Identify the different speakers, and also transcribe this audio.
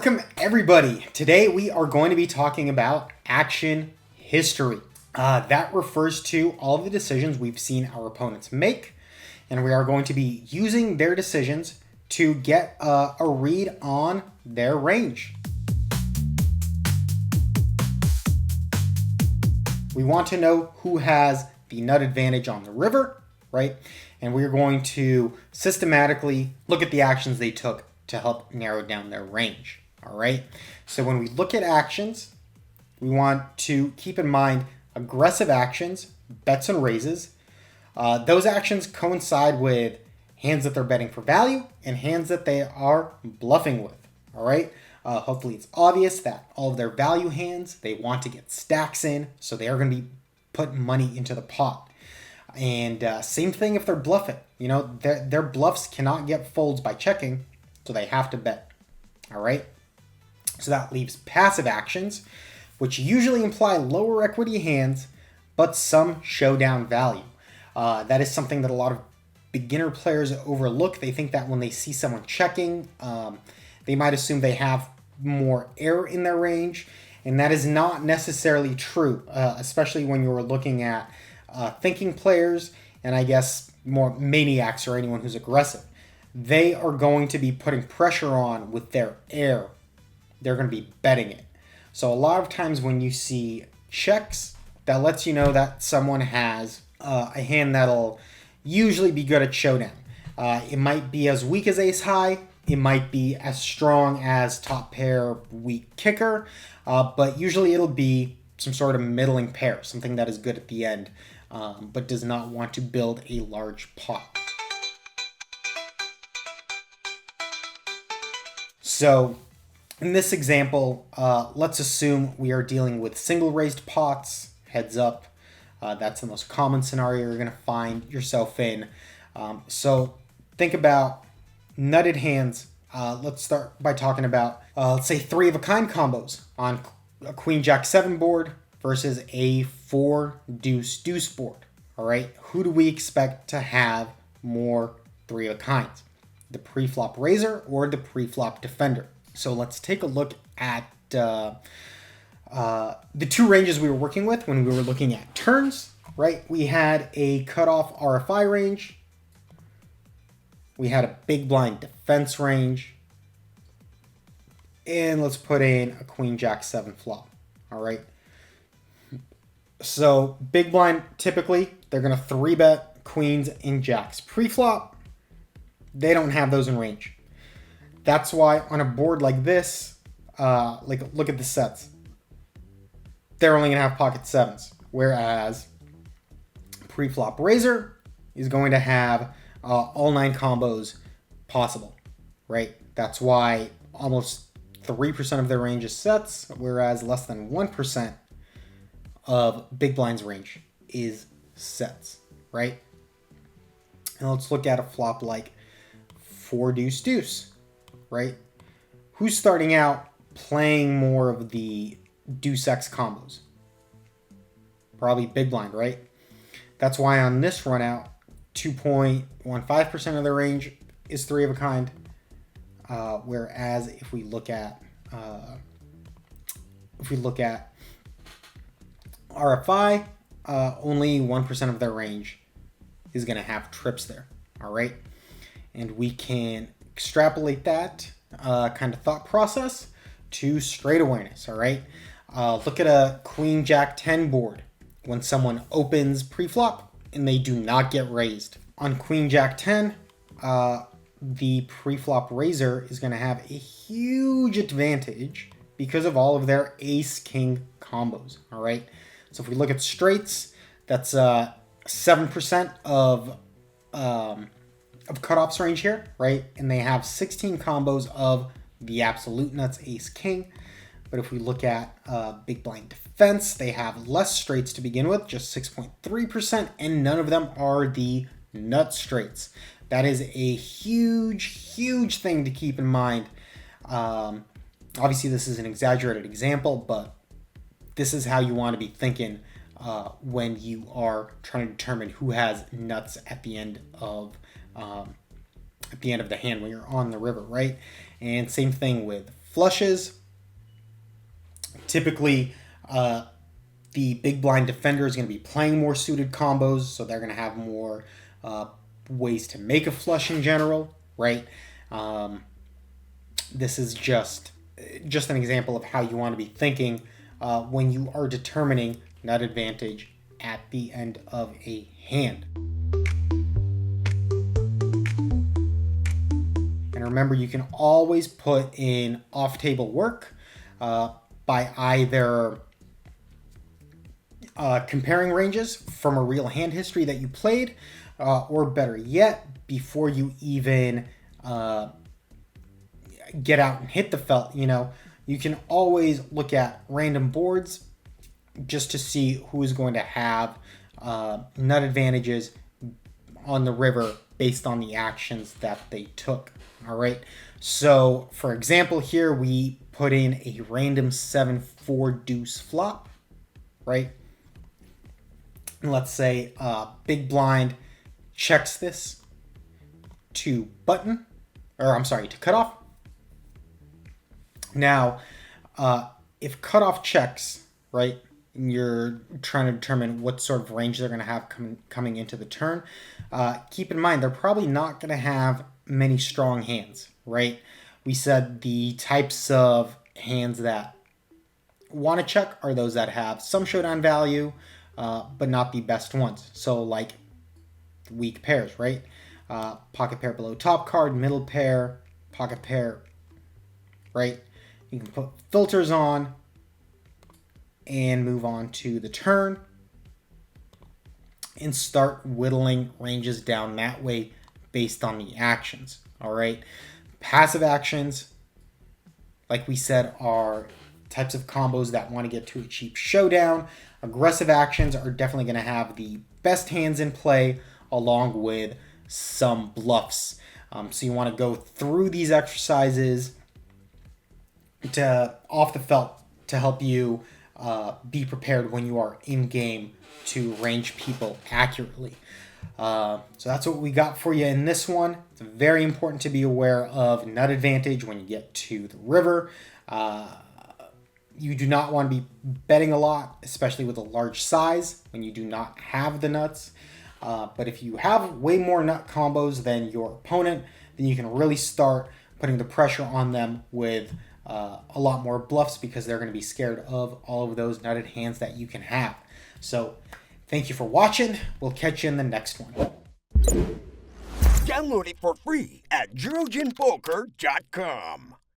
Speaker 1: Welcome everybody. Today we are going to be talking about action history. That refers to all of the decisions we've seen our opponents make, and we are going to be using their decisions to get a read on their range. We want to know who has the nut advantage on the river, right? And we're going to systematically look at the actions they took to help narrow down their range, all right? So when we look at actions, we want to keep in mind aggressive actions, bets and raises. Those actions coincide with hands that they're betting for value and hands that they are bluffing with, all right? Hopefully it's obvious that all of their value hands, they want to get stacks in, so they are going to be putting money into the pot. And same thing if they're bluffing. You know, their bluffs cannot get folds by checking, so they have to bet, all right? So that leaves passive actions, which usually imply lower equity hands, but some showdown value. That is something that a lot of beginner players overlook. They think that when they see someone checking, they might assume they have more air in their range, and that is not necessarily true, especially when you're looking at thinking players and I guess more maniacs or anyone who's aggressive. They are going to be putting pressure on with their air. They're going to be betting it. So a lot of times when you see checks, that lets you know that someone has a hand that'll usually be good at showdown. It might be as weak as ace high. It might be as strong as top pair weak kicker. But usually it'll be some sort of middling pair, something that is good at the end, but does not want to build a large pot. So in this example, let's assume we are dealing with single raised pots, heads up. That's the most common scenario you're going to find yourself in. So think about nutted hands. Let's start by talking about, let's say, 3 of a kind combos on a queen jack 7 board versus a 4 deuce deuce board. All right, who do we expect to have more 3 of a kinds? The pre-flop raiser or the pre-flop defender? So let's take a look at the 2 ranges we were working with when we were looking at turns, right? We had a cutoff RFI range. We had a big blind defense range. And let's put in a queen jack 7 flop, all right? So big blind, typically, they're going to 3-bet queens and jacks. Pre-flop, they don't have those in range. That's why on a board like this, look at the sets. They're only going to have pocket 7s, whereas pre-flop raiser is going to have all 9 combos possible, right? That's why almost 3% of their range is sets, whereas less than 1% of big blind's range is sets, right? And let's look at a flop like 4 deuce deuce, right? Who's starting out playing more of the deuce X combos? Probably big blind, right? That's why on this run out, 2.15% of their range is 3 of a kind. Whereas if we look at RFI, only 1% of their range is going to have trips there. All right. And we can extrapolate that kind of thought process to straight awareness, all right? Look at a queen jack 10 board when someone opens pre-flop and they do not get raised. On queen jack 10, the pre-flop raiser is going to have a huge advantage because of all of their ace-king combos, all right? So if we look at straights, that's 7% of cutoffs range here, right? And they have 16 combos of the absolute nuts, ace king. But if we look at big blind defense, they have less straights to begin with, just 6.3%, and none of them are the nut straights. That is a huge thing to keep in mind. Obviously, this is an exaggerated example, but this is how you want to be thinking when you are trying to determine who has nuts at the end of the hand when you're on the river, right? And same thing with flushes. Typically, the big blind defender is going to be playing more suited combos, so they're going to have more ways to make a flush in general, right? This is just an example of how you want to be thinking when you are determining nut advantage at the end of a hand. And remember, you can always put in off-table work by either comparing ranges from a real hand history that you played, or better yet, before you even get out and hit the felt, you can always look at random boards just to see who is going to have nut advantages on the river based on the actions that they took. All right. So, for example, here we put in a random 7-4 deuce flop, right? And let's say big blind checks this to button, to cutoff. Now, if cutoff checks, right, and you're trying to determine what sort of range they're going to have coming into the turn, keep in mind they're probably not going to have many strong hands, right? We said the types of hands that want to check are those that have some showdown value, but not the best ones. So like weak pairs, right? Pocket pair below top card, middle pair, pocket pair, right? You can put filters on and move on to the turn and start whittling ranges down that way based on the actions. All right. Passive actions, like we said, are types of combos that want to get to a cheap showdown. Aggressive actions are definitely going to have the best hands in play along with some bluffs. So you want to go through these exercises off the felt to help you be prepared when you are in game to range people accurately. So that's what we got for you in this one. It's very important to be aware of nut advantage when you get to the river. You do not want to be betting a lot, especially with a large size when you do not have the nuts. But if you have way more nut combos than your opponent, then you can really start putting the pressure on them with a lot more bluffs because they're going to be scared of all of those nutted hands that you can have. So thank you for watching. We'll catch you in the next one.
Speaker 2: Download it for free at Jurojinpoker.com.